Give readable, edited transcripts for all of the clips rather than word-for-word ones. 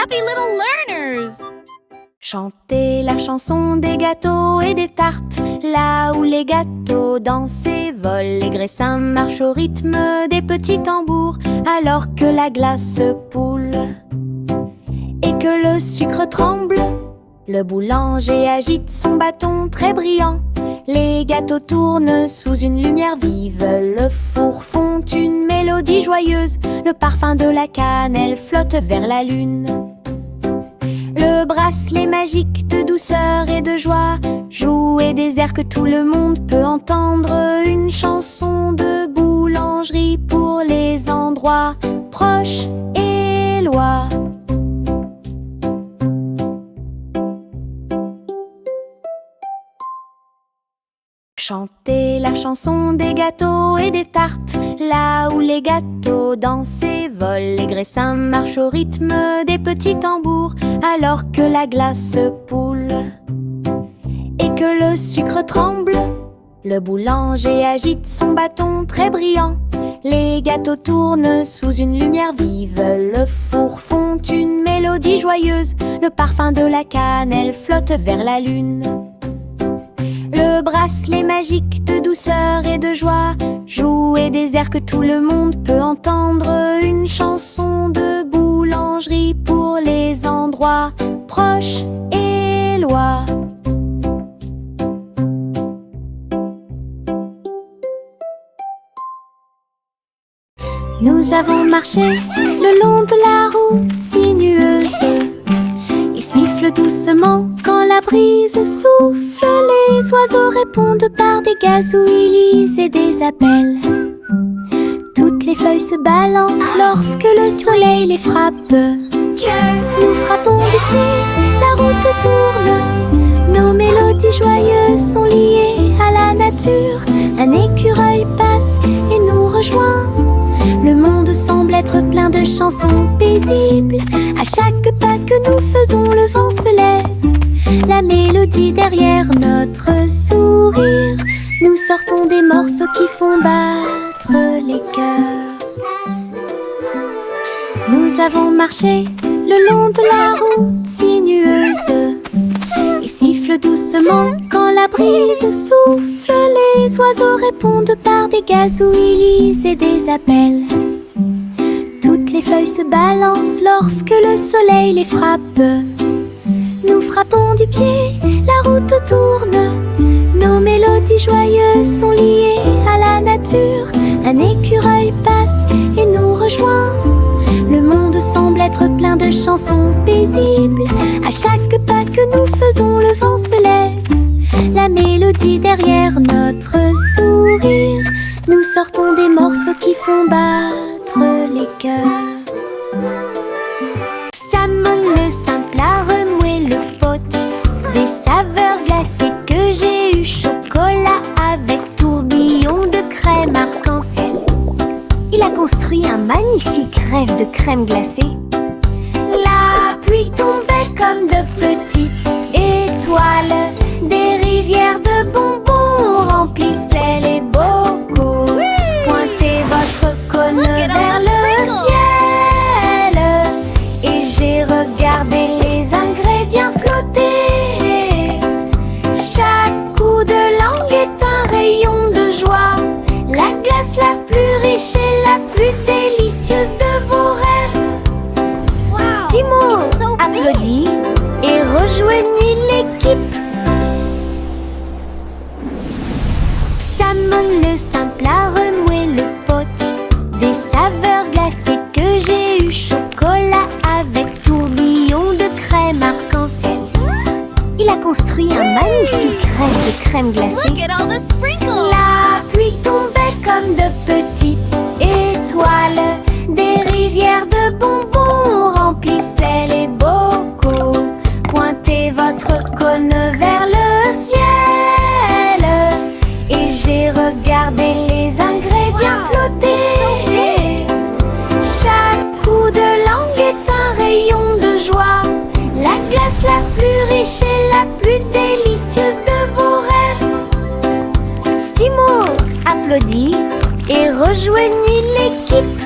happy little learners! Chantez la chanson des gâteaux et des tartes, là où les gâteaux dansent et volent. Les graissins marchent au rythme des petits tambours, alors que la glace poule et que le sucre tremble. Le boulanger agite son bâton très brillant. Les gâteaux tournent sous une lumière vive. Le four fond une mélodie joyeuse. Le parfum de la cannelle flotte vers la lune. Le bracelet magique de douceur et de joie joue et des airs que tout le monde peut entendre. Une chanson de boulangerie pour les endroits proches et loin. Chantez la chanson des gâteaux et des tartes, là où les gâteaux dansent et volent. Les graissins marchent au rythme des petits tambours, alors que la glace poule et que le sucre tremble. Le boulanger agite son bâton très brillant. Les gâteaux tournent sous une lumière vive. Le four fond une mélodie joyeuse. Le parfum de la cannelle flotte vers la lune. Le bracelet magique de douceur et de joie joue et des airs que tout le monde peut entendre. Une chanson de boulangerie pour les endroits proches et loin. Nous avons marché le long de la route sinueuse et siffle doucement quand la brise souffle. Les oiseaux répondent par des gazouillis et des appels. Toutes les feuilles se balancent lorsque le soleil les frappe. Nous frappons du pied, la route tourne. Nos mélodies joyeuses sont liées à la nature. Un écureuil passe et nous rejoint. Le monde semble être plein de chansons paisibles. À chaque pas que nous faisons, le vent se lève. La mélodie derrière notre sourire. Nous sortons des morceaux qui font battre les cœurs. Nous avons marché le long de la route sinueuse et siffle doucement quand la brise souffle. Les oiseaux répondent par des gazouillis et des appels. Toutes les feuilles se balancent lorsque le soleil les frappe. Nous frappons du pied, la route tourne. Nos mélodies joyeuses sont liées à la nature. Un écureuil passe et nous rejoint. Le monde semble être plein de chansons paisibles. À chaque pas que nous faisons, le vent se lève. La mélodie derrière notre sourire. Nous sortons des morceaux qui font battre les cœurs. Salmon le simple a remué le pot. Des saveurs glacées que j'ai eu. Chocolat avec tourbillon de crème arc-en-ciel. Il a construit un magnifique rêve de crème glacée. La pluie tombait comme de petites étoiles. Des rivières de bonbons remplissaient les bocaux. Pointez votre cône vers le ciel et j'ai regardé les ingrédients flotter. Chaque coup de langue est un rayon de joie. La glace la plus riche et la plus délicieuse de vos rêves. Simo applaudit et rejoignit l'équipe. Salmon le simple a remué le pot. Des saveurs glacées que j'ai eu. Chocolat avec tourbillon de crème arc-en-ciel. Il a construit un magnifique rêve de crème glacée. Look at all the sprinkles! La pluie tombait comme de petites étoiles. Des rivières de bonbons remplissaient les bocaux. Pointez votre cône vers le ciel et j'ai regardé les ingrédients flotter. Chaque coup de langue est un rayon de joie. La glace la plus riche et la plus délicieuse de vos rêves. Simo applaudit et rejoignit l'équipe.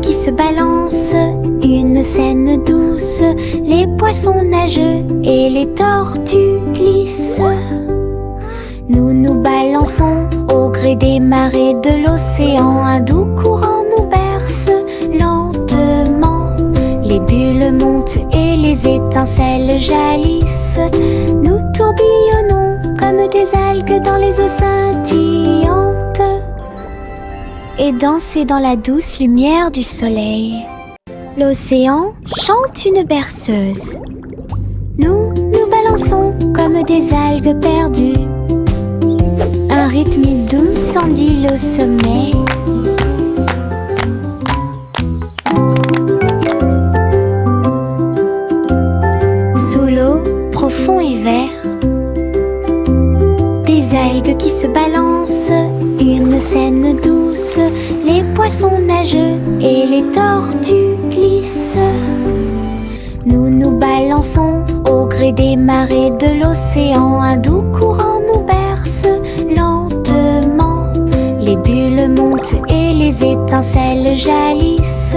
qui se balancent, une scène douce. Les poissons nagent et les tortues glissent. Nous nous balançons au gré des marées de l'océan. Un doux courant nous berce lentement. Les bulles montent et les étincelles jaillissent. Nous tourbillonnons comme des algues dans les eaux scintillantes et danser dans la douce lumière du soleil. L'océan chante une berceuse. Nous nous balançons comme des algues perdues. Un rythme doux s'endile au sommet. Sous l'eau, profond et vert, des algues qui se balancent, une scène douce. Les poissons nagent et les tortues glissent. Nous nous balançons au gré des marées de l'océan. Un doux courant nous berce lentement. Les bulles montent et les étincelles jaillissent.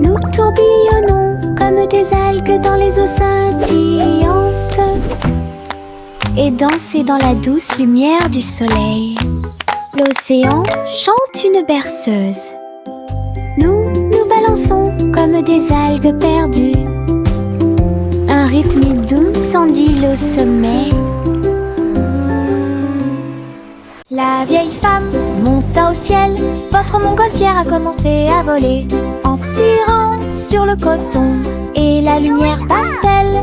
Nous tourbillonnons comme des algues dans les eaux scintillantes et danser dans la douce lumière du soleil. L'océan chante une berceuse. Nous nous balançons comme des algues perdues. Un rythme doux s'endile au sommet. La vieille femme monta au ciel. Votre montgolfière a commencé à voler en tirant sur le coton et la lumière pastel.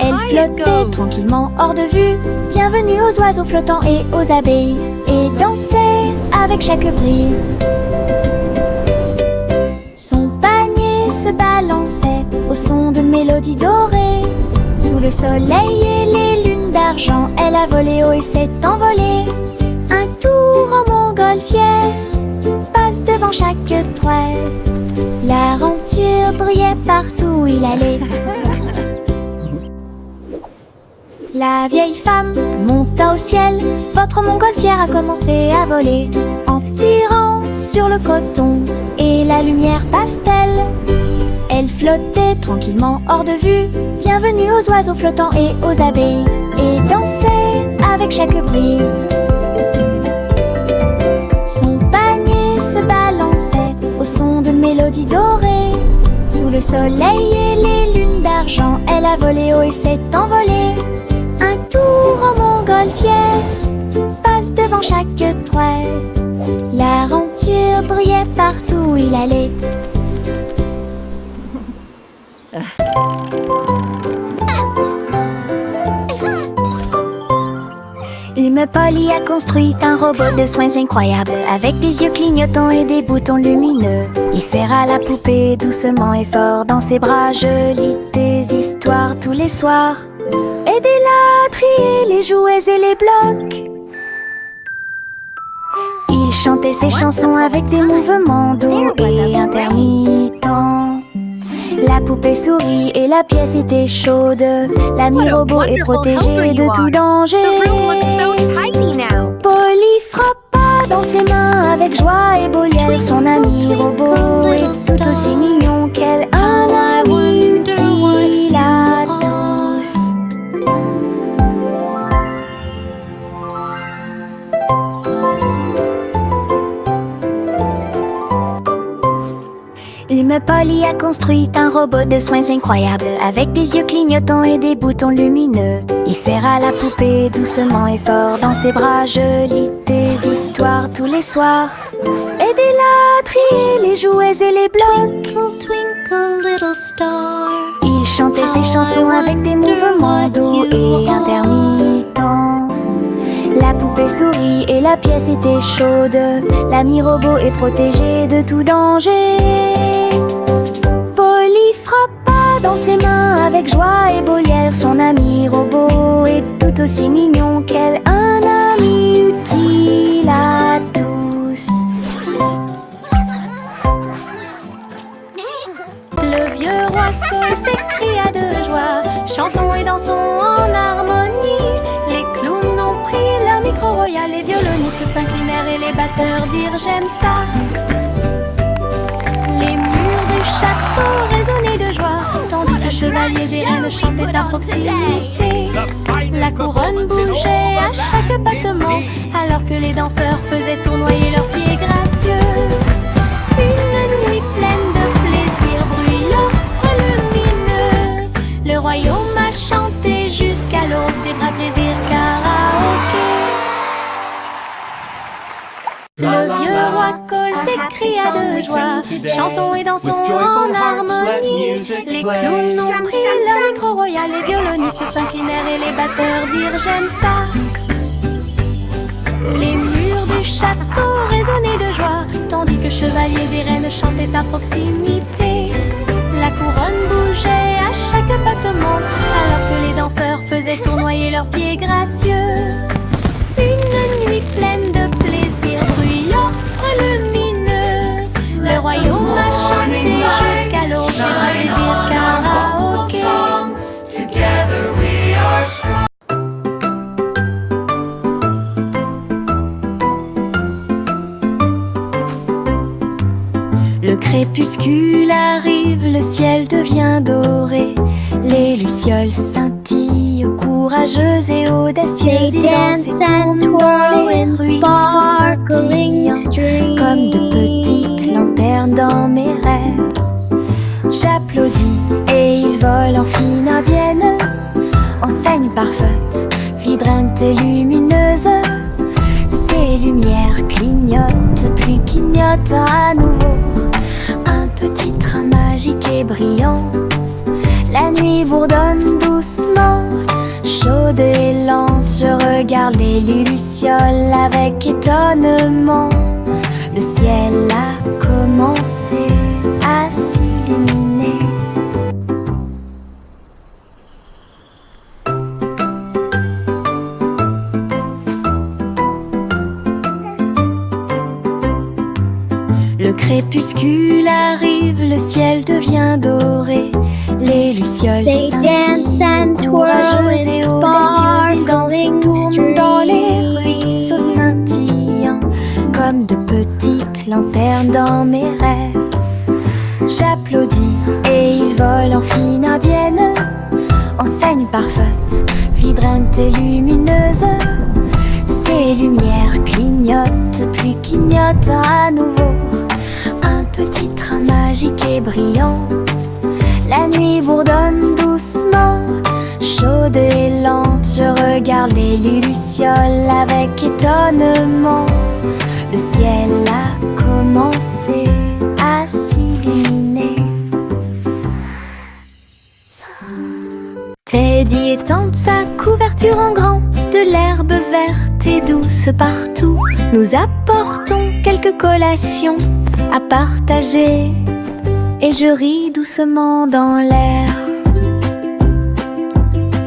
Elle flottait tranquillement hors de vue. Bienvenue aux oiseaux flottants et aux abeilles, et dansait avec chaque brise. Son panier se balançait au son de mélodies dorées. Sous le soleil et les lunes d'argent, elle a volé haut et s'est envolée. Un tour en montgolfière passe devant chaque trait. La renture brillait partout où il allait. La vieille femme monta au ciel. Votre montgolfière a commencé à voler en tirant sur le coton et la lumière pastel. Elle flottait tranquillement hors de vue. Bienvenue aux oiseaux flottants et aux abeilles, et dansait avec chaque brise. Son panier se balançait au son de mélodies dorées. Sous le soleil et les lunes d'argent, elle a volé haut et s'est envolée. Un tour en montgolfière passe devant chaque trait. La renture brillait partout où il allait. Une Polly a construit un robot de soins incroyable, avec des yeux clignotants et des boutons lumineux. Il serra la poupée doucement et fort dans ses bras. Je lis tes histoires tous les soirs. Aidez-la à trier les jouets et les blocs. Il chantait ses chansons avec des mouvements doux et intermittents. La poupée sourit et la pièce était chaude. L'ami robot est protégé de tout danger. Polly frappa dans ses mains avec joie et beau liel. Son ami robot est tout aussi mignon qu'elle. Un ami utile à tous. Une Polly a construit un robot de soins incroyable, avec des yeux clignotants et des boutons lumineux. Il serra la poupée doucement et fort dans ses bras. Je lis tes histoires tous les soirs. Aidez-la à trier les jouets et les blocs. Twinkle, twinkle, little star. Il chantait ses chansons avec des mouvements doux et intermittents. La poupée sourit et la pièce était chaude. L'ami robot est protégé de tout danger. Polly frappa dans ses mains avec joie et beau liel. Son ami robot est tout aussi mignon qu'elle. Un ami utile à tous. Le vieux roi Cole s'écria de joie. Chantons et dansons en harmonie. Les clowns ont pris leur micro royal. Les violonistes s'inclinèrent et les batteurs dirent j'aime ça. Les château résonnait de joie, tandis que chevaliers et reines chantaient à proximité. La couronne bougeait à chaque battement, alors que les danseurs faisaient tournoyer leurs pieds gracieux. Une nuit pleine de plaisir bruyant, lumineux, le royaume a chanté jusqu'à l'aube des bras plaisir karaoké. Le vieux roi Cole s'écria de joie, chantons et dansons en harmonie. Les clowns ont pris leur micro royal, les violonistes s'inclinèrent et les batteurs dirent j'aime ça. Les murs du château résonnaient de joie, tandis que chevaliers et reines chantaient à proximité. La couronne bougeait à chaque battement, alors que les danseurs faisaient tournoyer leurs pieds gracieux. Une nuit pleine de plaisir bruyant, lumineux, le royaume a chanté jusqu'à l'aube des bras plaisir karaoké. Together we are strong. Le crépuscule arrive, le ciel devient doré, les lucioles scintillent, courageuses et audacieuses. They Ils dansent dance et and tournent dans twirl les in ruisseaux sparkling scintillants, streams. comme de petites lanternes dans mes rêves. J'applaudis et ils volent en fine indienne, enseigne parfaite, vibrante et lumineuse. Ces lumières clignotent, puis clignotent à nouveau. Un petit train magique et brillant. La nuit bourdonne doucement, chaude et lente. Je regarde les lucioles avec étonnement. Le ciel a commencé à s'illuminer. Le crépuscule arrive, le ciel devient doré, les lucioles They dance scintillent, and twirl courageuses in et audacieuses. Ils dansent et sparkling tournent dans les streams. ruisseaux scintillants, comme de petites lanternes dans mes rêves. J'applaudis et ils volent en fine indienne, enseigne parfaite, vibrante et lumineuse. Ces lumières clignotent, puis clignotent à nouveau. Un petit train magique et brillant. La nuit bourdonne doucement, chaude et lente. Je regarde les lucioles avec étonnement. Le ciel a commencé à s'illuminer. Teddy étend sa couverture en grand, de l'herbe verte et douce partout. Nous apportons quelques collations à partager, et je ris doucement dans l'air.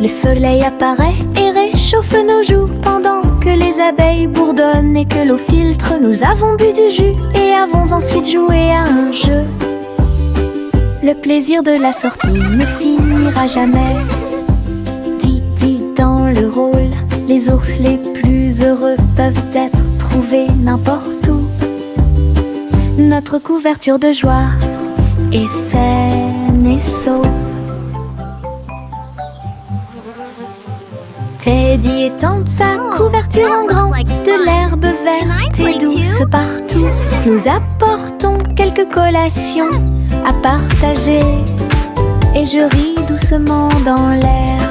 Le soleil apparaît et réchauffe nos joues, pendant que les abeilles bourdonnent et que l'eau filtre. Nous avons bu du jus et avons ensuite joué à un jeu. Le plaisir de la sortie ne finira jamais. Didi dans le rôle, les ours les plus heureux peuvent être trouvés n'importe où. Notre couverture de joie est saine et sauve. Teddy étend sa couverture en grand, de l'herbe verte et douce partout. Nous apportons quelques collations à partager, et je ris doucement dans l'air.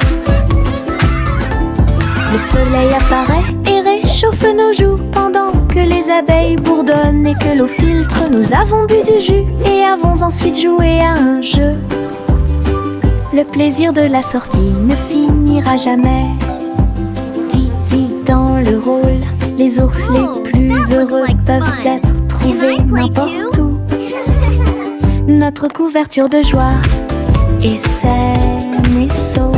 Le soleil apparaît et réchauffe nos joues, pendant que les abeilles bourdonnent et que l'eau filtre. Nous avons bu du jus et avons ensuite joué à un jeu. Le plaisir de la sortie ne finira jamais. Didi dans le rôle, les ours les plus heureux peuvent être trouvés n'importe où. Notre couverture de joie est saine et sauve.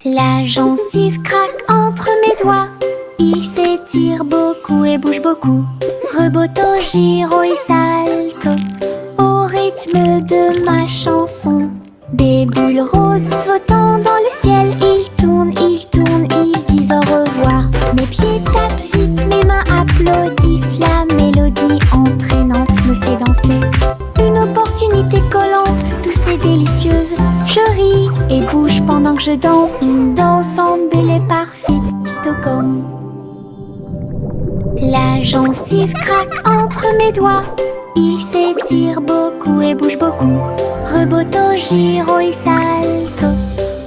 La gencive craque entre mes doigts, il s'étire beaucoup et bouge beaucoup. Reboto, giro et salto, au rythme de ma chanson. Des bulles roses flottant dans le ciel, ils tournent, ils disent au revoir. Mes pieds tapent vite, mes mains applaudissent, la mélodie entre est délicieuse. Je ris et bouge pendant que je danse. Une danse belle et parfaite, tout comme. La gencive craque entre mes doigts. Il s'étire beaucoup et bouge beaucoup. Reboto, giro et salto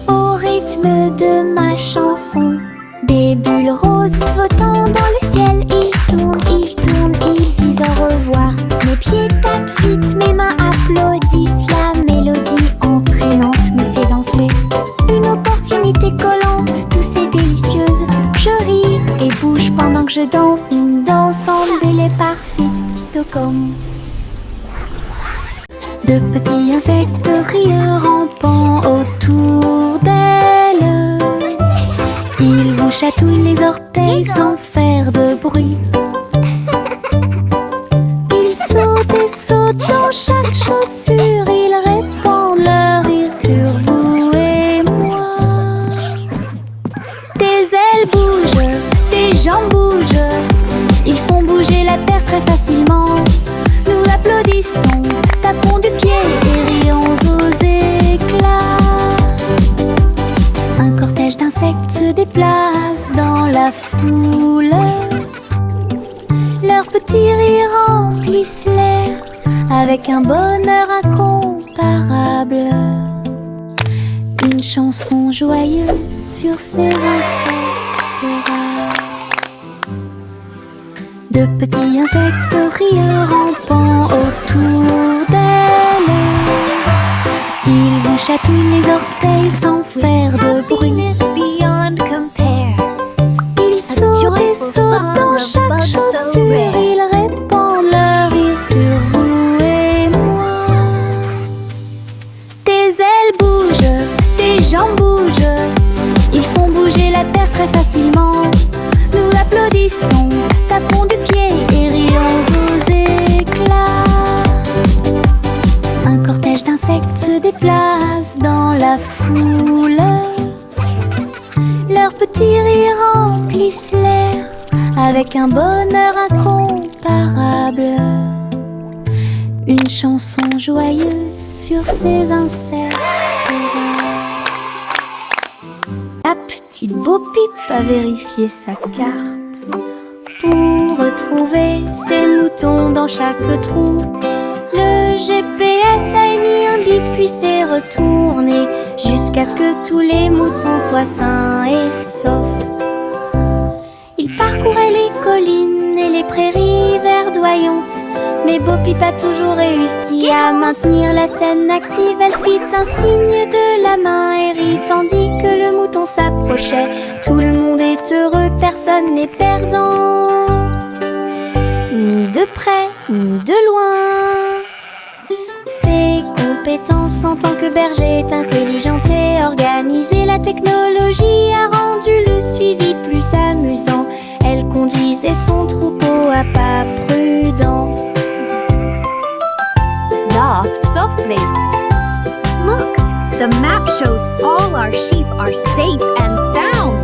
au rythme de ma chanson. Des bulles roses flottant dans le ciel. Ils tournent, ils disent au revoir. Mes pieds tapent vite, mes mains applaudissent. La mélodie entraînante me fait danser. Une opportunité collante, douce et délicieuse. Je ris et bouge pendant que je danse. Une danse belle et parfaite, tout comme. De petits insectes rieurs rampant autour d'elle. Ils vous chatouillent les orteils sans faire de bruit. Ils sautent et sautent dans chaque chaussure. Ils répandent leur rire sur vous et moi. Des ailes bougent, des jambes bougent. Ils font bouger la terre très facilement. Nous applaudissons, tapons du pied et rions aux éclats. Un cortège d'insectes se déplace dans la foule. Leurs petits rires remplissent l'air avec un bonheur incomparable. Une chanson joyeuse sur ces insectes rares. De petits insectes rieurs rampant autour d'elle. Ils vous chatouillent les orteils sans faire de bruit. Ils sautent et sautent dans chaque chaussure. Ils répandent leur rire sur vous et moi. Des ailes bougent, des jambes bougent. Ils font bouger la terre très facilement. Nous applaudissons, tapons du pied et rions aux éclats. Un cortège d'insectes se déplace dans la foule. Leurs petits rires remplissent l'air avec un bonheur incomparable. Une chanson joyeuse sur ces insectes rares. La petite Bo Peep a vérifié sa carte pour retrouver ses moutons dans chaque trou. Le GPS a émis un bip puis s'est retourné jusqu'à ce que tous les moutons soient sains et saufs. Il parcourait les collines et les prairies verdoyantes, mais Bo Peep a toujours réussi à maintenir la scène active. Elle fit un signe de la main et rit tandis que le mouton s'approchait. Tout le monde est heureux, personne n'est perdant, ni de près ni de loin. Ses compétences en tant que berger est intelligente et organisée. La technologie a rendu le suivi plus amusant. Elle conduisait son troupeau à pas prudents. Knock softly. Look, the map shows all our sheep are safe and sound.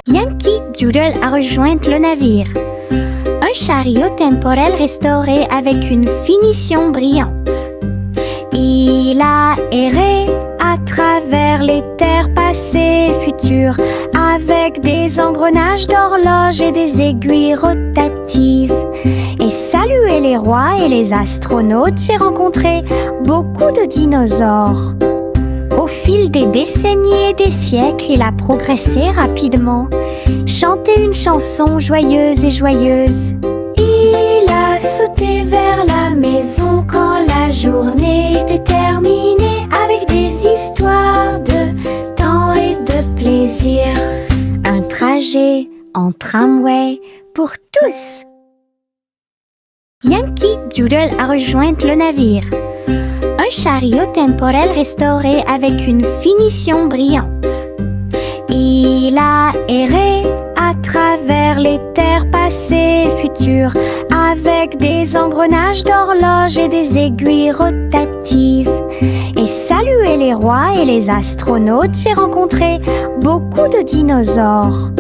Yankee Doodle a rejoint le navire. Un chariot temporel restauré avec une finition brillante. Il a erré à travers les terres passées et futures, avec des engrenages d'horloge et des aiguilles rotatives. Et salué les rois et les astronautes, j'ai rencontré beaucoup de dinosaures. Au fil des décennies et des siècles, il a progressé rapidement, chanté une chanson joyeuse et joyeuse. Il a sauté vers la maison quand la journée était terminée, avec des histoires de temps et de plaisir. Un trajet en tramway pour tous. Yankee Doodle a rejoint le navire. Un chariot temporel restauré avec une finition brillante. Il a erré à travers les terres passées et futures, avec des engrenages d'horloges et des aiguilles rotatives. Et salué les rois et les astronautes, j'ai rencontré beaucoup de dinosaures.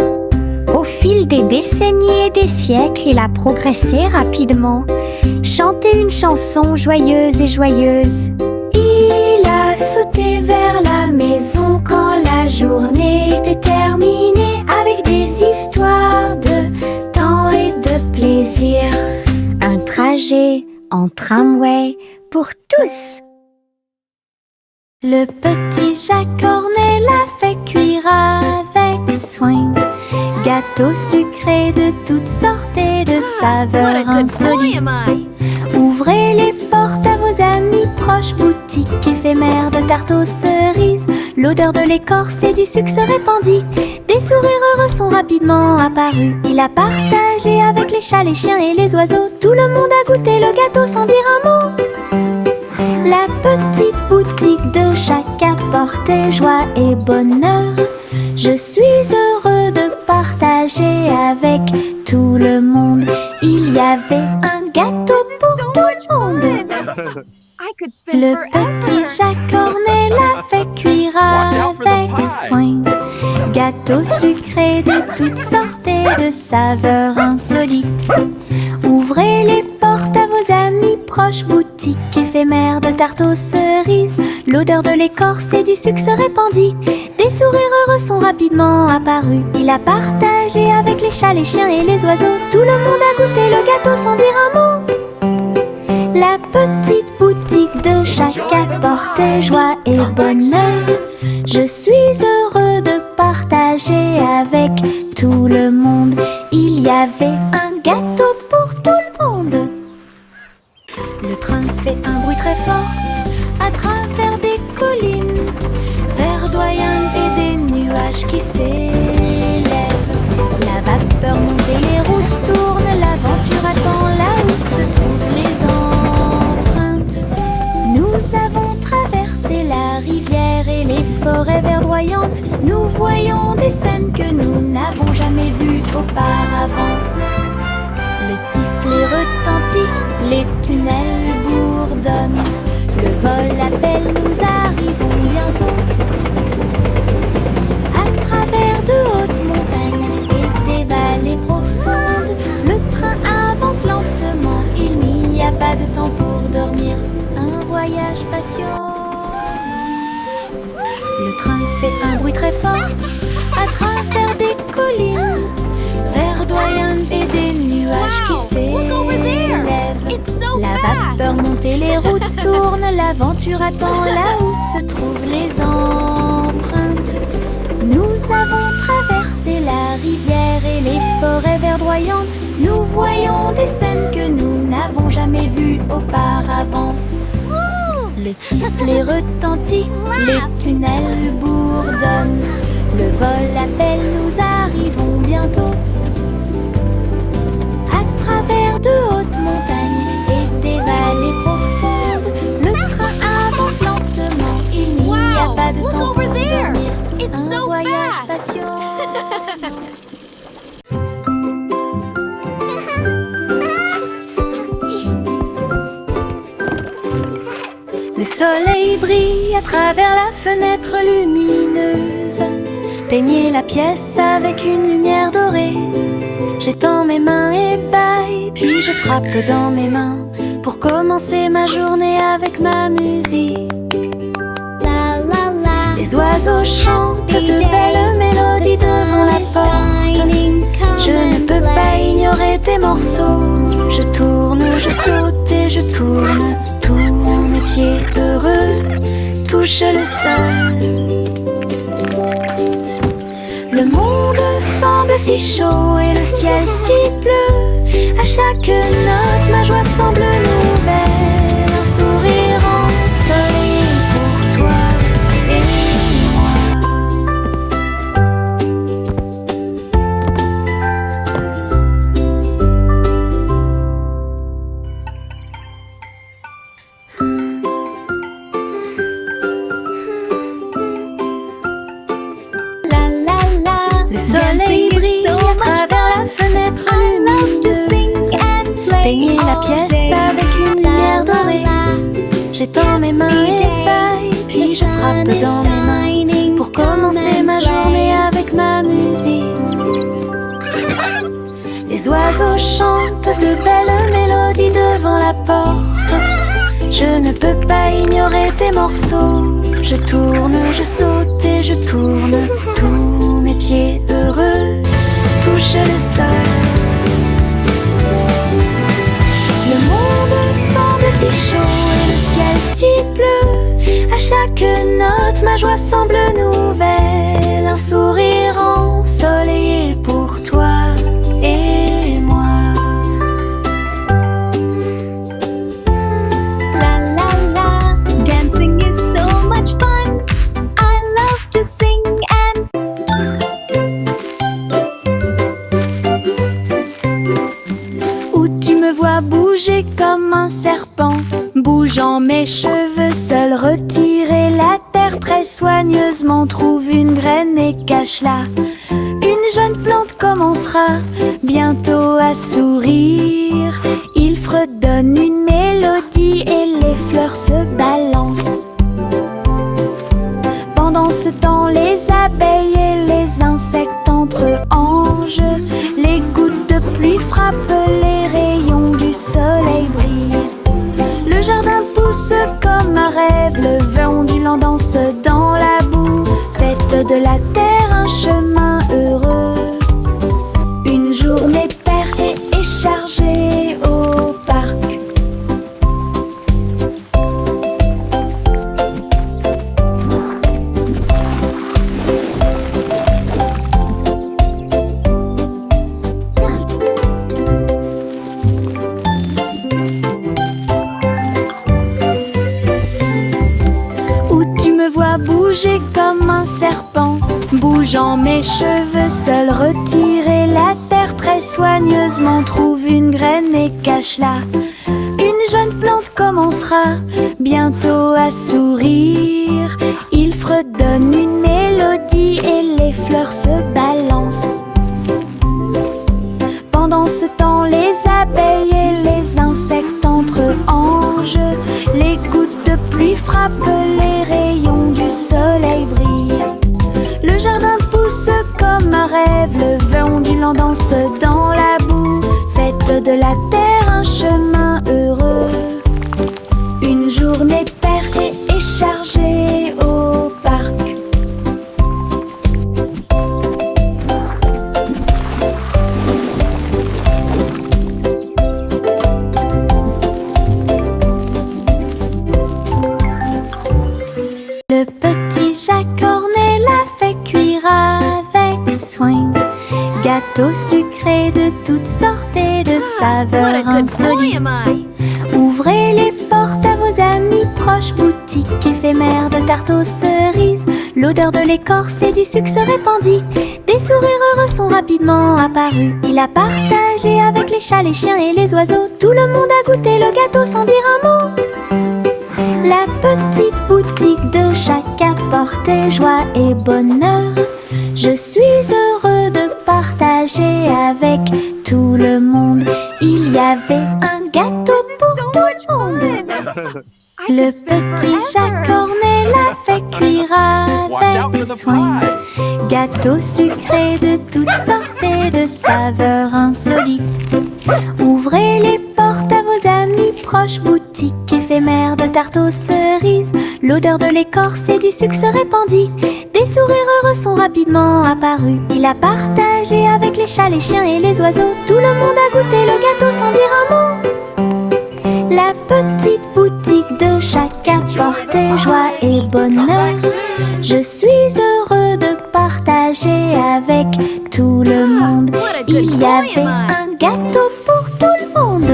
Au fil des décennies et des siècles, il a progressé rapidement, chanté une chanson joyeuse et joyeuse. Il a sauté vers la maison quand la journée était terminée, avec des histoires de temps et de plaisir. Un trajet en tramway pour tous. Le petit Jacques Cornet l'a fait cuire avec soin. Gâteaux sucrés de toutes sortes et de saveurs insolites. Ouvrez les portes à vos amis proches, boutique éphémère de tarte aux cerises. L'odeur de l'écorce et du sucre se répandit. Des sourires heureux sont rapidement apparus. Il a partagé avec les chats, les chiens et les oiseaux. Tout le monde a goûté le gâteau sans dire un mot. La petite boutique de Jacques apportait joie et bonheur. Je suis heureux de partager avec tout le monde. Il y avait un gâteau pour tout le monde. Le petit Jacques Cornet l'a fait cuire avec soin. Gâteau sucré de toutes sortes et de saveurs insolites. Ouvrez les portes à vos amis proches, boutique éphémère de tarte aux cerises. L'odeur de l'écorce et du sucre se répandit. Des sourires heureux sont rapidement apparus. Il a partagé avec les chats, les chiens et les oiseaux. Tout le monde a goûté le gâteau sans dire un mot. La petite boutique de Jacques apportait joie et bonheur. Je suis heureux de partager avec tout le monde. Il y avait un gâteau pour tout le monde. Le train fait un bruit très fort à travers des collines verdoyantes et des nuages qui s'élèvent. La vapeur monte et les roues tournent. L'aventure attend là où se trouvent les empreintes. Nous avons traversé la rivière et les forêts verdoyantes. Nous voyons des scènes que nous n'avons jamais vues auparavant. Le sifflet retentit, les tunnels bourdonnent. Le vol appelle, nous arrivons bientôt. À travers de hautes montagnes et des vallées profondes, le train avance lentement. Il n'y a pas de temps pour dormir. Un voyage patient. Le train fait un bruit très fort à travers des collines verdoyantes et des nuages qui s'élèvent. La vapeur monte et les roues tournent. L'aventure attend là où se trouvent les empreintes. Nous avons traversé la rivière et les forêts verdoyantes. Nous voyons des scènes que nous n'avons jamais vues auparavant. Le sifflet retentit, les tunnels bourdonnent. Le vol appelle, nous arrivons bientôt. À travers de hautes montagnes et des vallées profondes, le train avance lentement. Il n'y a pas de temps pour dormir. Un voyage patient. Le soleil brille à travers la fenêtre lumineuse. Peignez la pièce avec une lumière dorée. J'étends mes mains et bâille, puis je frappe dans mes mains pour commencer ma journée avec ma musique. La la la. Les oiseaux chantent de belles mélodies devant la porte. Je ne peux pas ignorer tes morceaux. Je tourne, je saute et je tourne. Tous mes pieds heureux touchent le sol. Le monde semble si chaud et le ciel si bleu. À chaque note, ma joie semble nouvelle. Un sourire ensoleillé pour toi et moi. La la Le soleil brille à travers la fenêtre lumineuse. Peigner la pièce avec une lumière dorée. J'étends mes mains et des pailles, puis je frappe dans mes mains pour commencer ma journée avec ma musique. Les oiseaux chantent de belles mélodies devant la porte. Je ne peux pas ignorer tes morceaux. Je tourne, je saute et je tourne. Tous mes pieds heureux touchent le sol. Le monde semble si chaud et le ciel si bleu. À chaque note, ma joie semble nouvelle. Un sourire ensoleillé pour toi et moi. La la la, dancing is so much fun. I love to sing and Où tu me vois bouger comme un serpent, bougeant mes cheveux, seul retirer la terre très soigneusement. Trouve une graine et cache-la. Une jeune plante commencera bientôt à sourire. Il fredonne une mélodie et les fleurs se balancent. Pendant ce temps, les abeilles et les insectes entre anges. Les gouttes de pluie frappent, les rayons du soleil brillent. Le jardin pousse comme un rêve, le vent ondulant danse dans la boue. Faites de la terre un chemin heureux. Une journée paire et chargée au parc. Où tu me vois bouger comme un serpent, bougeant mes cheveux, seul retirer la terre très soigneusement. Trouve une graine et cache-la. Une jeune plante commencera bientôt à sourire. Il fredonne une mélodie et les fleurs se balancent. Pendant ce temps, les abeilles et les insectes entre anges. Les gouttes de pluie frappent, les rayons du soleil brillent. Le jardin pousse comme un rêve, le vent ondulant danse dans la boue. Faites de la terre un chemin heureux. Une journée paire et chargée au parc. le petit Jacques Cornet l'a fait cuire avec soin. Gâteau sucré de toutes sortes et de saveurs insolites. Ouvrez les portes à vos amis proches, boutique éphémère de tarte aux cerises. L'odeur de l'écorce et du sucre se répandit. Des sourires heureux sont rapidement apparus. Il a partagé avec les chats, les chiens et les oiseaux. Tout le monde a goûté le gâteau sans dire un mot. La petite boutique de Jacques apportait joie et bonheur. Je suis heureux de partager avec tout le monde. Il y avait un gâteau pour tout le monde. Le petit Jacques Cornet l'a fait cuire avec soin. Gâteau sucré de toutes sortes et de saveurs insolites. Ouvrez les portes à vos amis proches, boutique éphémère de tarte aux cerises. L'odeur de l'écorce et du sucre se répandit. Des sourires heureux sont rapidement apparus. Il a partagé avec les chats, les chiens et les oiseaux. Tout le monde a goûté le gâteau sans dire un mot. La petite boutique de Jacques apportait joie et bonheur. Je suis heureux de partager avec tout le monde. Il y avait un gâteau pour tout le monde.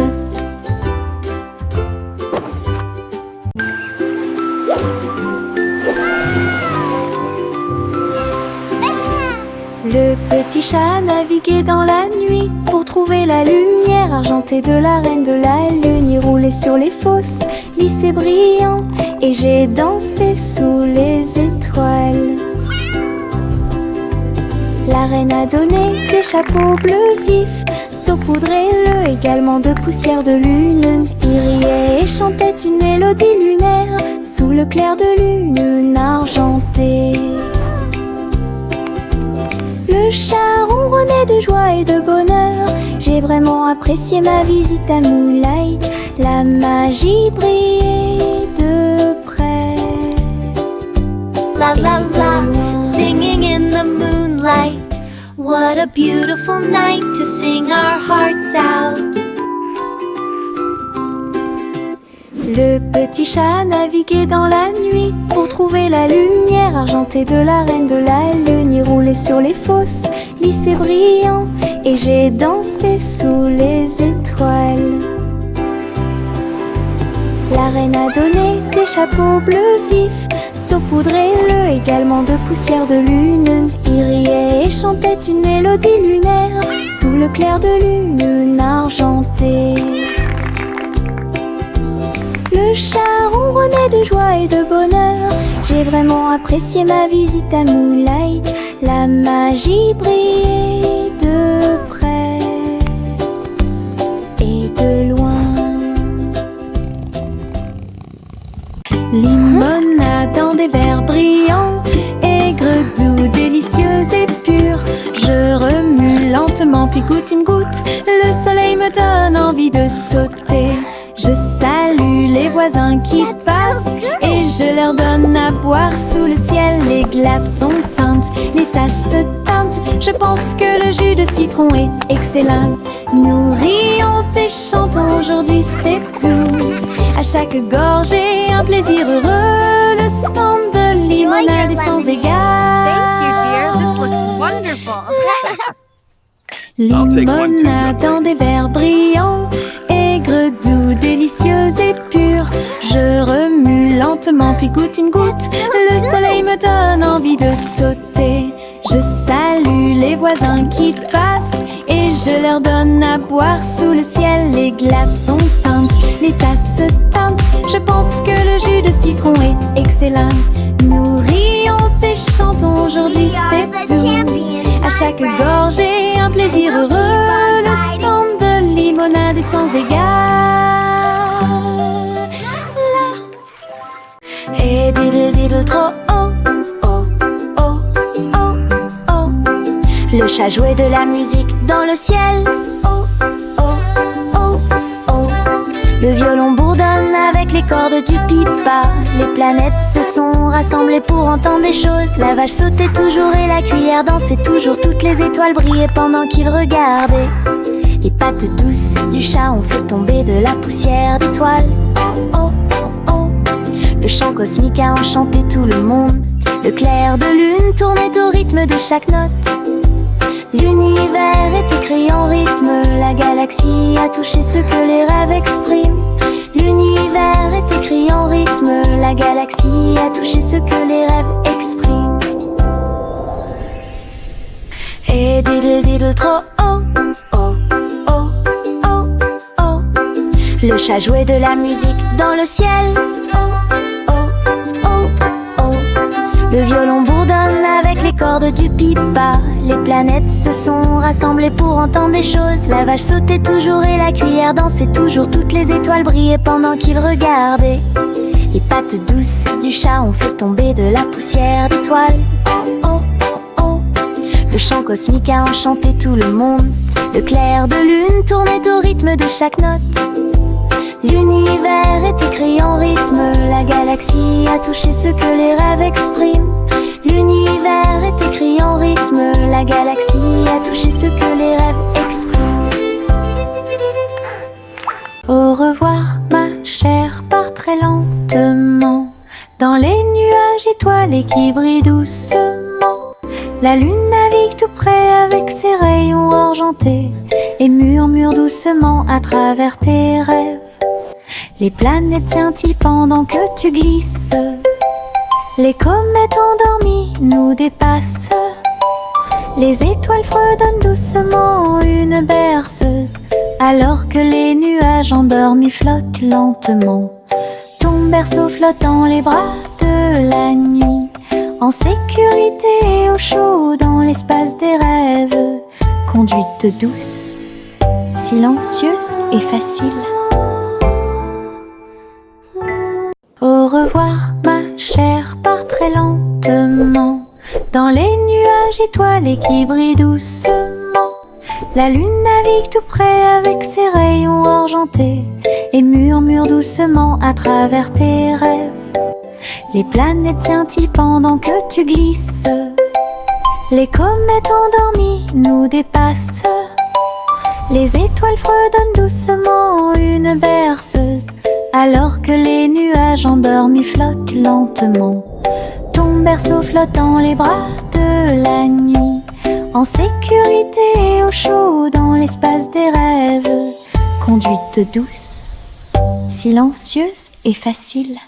Le petit chat naviguait dans la nuit pour trouver la lumière argentée de la reine de la lune. Il roulait sur les fosses, lisse et brillant, et j'ai dansé sous les étoiles. La reine a donné des chapeaux bleus vifs, saupoudrés-le également de poussière de lune. Il riait et chantait une mélodie lunaire sous le clair de lune argentée. Le chat ronronnait de joie et de bonheur. J'ai vraiment apprécié ma visite à Moonlight. La magie brillait de près. La la la, singing in the moonlight. What a beautiful night to sing our hearts out. Le petit chat naviguait dans la nuit pour trouver la lumière argentée de la reine de la lune. Il roulait sur les fosses, lisse et brillant, et j'ai dansé sous les étoiles. La reine a donné des chapeaux bleus vifs, saupoudrés-le également de poussière de lune. Il riait et chantait une mélodie lunaire sous le clair de lune argentée. Le chat ronronnait de joie et de bonheur. J'ai vraiment apprécié ma visite à Moonlight. La magie brillait de près et de loin. Limonade dans des verres brillants, aigre, doux, délicieuse et pure. Je remue lentement puis goûte une goutte. Le soleil me donne envie de sauter. Je salue les voisins qui passent et je leur donne à boire sous le ciel. Les glaçons teintent, les tasses se teintent. Je pense que le jus de citron est excellent. Nous rions et chantons, aujourd'hui c'est tout. À chaque gorgée, un plaisir heureux. Le stand de limonade est sans égal. Thank you, dear. This looks wonderful. Limonade dans des verres brillants, aigre, doux, délicieuse et pure. Je remue lentement puis goûte une goutte. Le soleil me donne envie de sauter. Je salue les voisins qui passent et je leur donne à boire sous le ciel. Les glaçons teintent, les tasses se teintent. Je pense que le jus de citron est excellent. Nous rions et chantons, aujourd'hui c'est tout. À chaque gorgée, un plaisir heureux. Le stand de limonade est sans égal. Et diddle diddle trop oh, oh, oh, oh, oh. Le chat jouait de la musique dans le ciel. Oh, oh, oh, oh. Le violon bourdonne avec les cordes du pipa. Les planètes se sont rassemblées pour entendre des choses. La vache sautait toujours et la cuillère dansait toujours. Toutes les étoiles brillaient pendant qu'ils regardaient. Les pattes douces du chat ont fait tomber de la poussière d'étoiles. Oh, oh, oh, oh. Le chant cosmique a enchanté tout le monde. Le clair de lune tournait au rythme de chaque note. L'univers est écrit en rythme. La galaxie a touché ce que les rêves expriment. L'univers est écrit en rythme. La galaxie a touché ce que les rêves expriment. Et diddle diddle trop oh, oh, oh, oh, oh. Le chat jouait de la musique dans le ciel. Oh, oh, oh, oh. Le violon bourdonne avec les cordes du pipa. Les planètes se sont rassemblées pour entendre des choses. La vache sautait toujours et la cuillère dansait toujours. Toutes les étoiles brillaient pendant qu'ils regardaient. Les pattes douces du chat ont fait tomber de la poussière d'étoiles. Oh, oh, oh, oh. Le chant cosmique a enchanté tout le monde. Le clair de lune tournait au rythme de chaque note. L'univers est écrit en rythme. La galaxie a touché ce que les rêves expriment. L'univers est écrit en rythme. La galaxie a touché ce que les rêves expriment. Au revoir ma chère, pars très lentement dans les nuages étoilés qui brillent doucement. La lune navigue tout près avec ses rayons argentés et murmure doucement à travers tes rêves. Les planètes scintillent pendant que tu glisses. Les comètes endormies nous dépassent. Les étoiles fredonnent doucement une berceuse, alors que les nuages endormis flottent lentement. Ton berceau flotte dans les bras de la nuit, En sécurité et au chaud dans l'espace des rêves. Conduite douce, silencieuse et facile. Au revoir ma chère, pars très lentement dans les nuages étoilés qui brillent doucement. La lune navigue tout près avec ses rayons argentés et murmure doucement à travers tes rêves. Les planètes scintillent pendant que tu glisses. Les comètes endormies nous dépassent. Les étoiles fredonnent doucement une berceuse, alors que les nuages endormis flottent lentement. Ton berceau flotte dans les bras de la nuit, en sécurité et au chaud dans l'espace des rêves. Conduite douce, silencieuse et facile.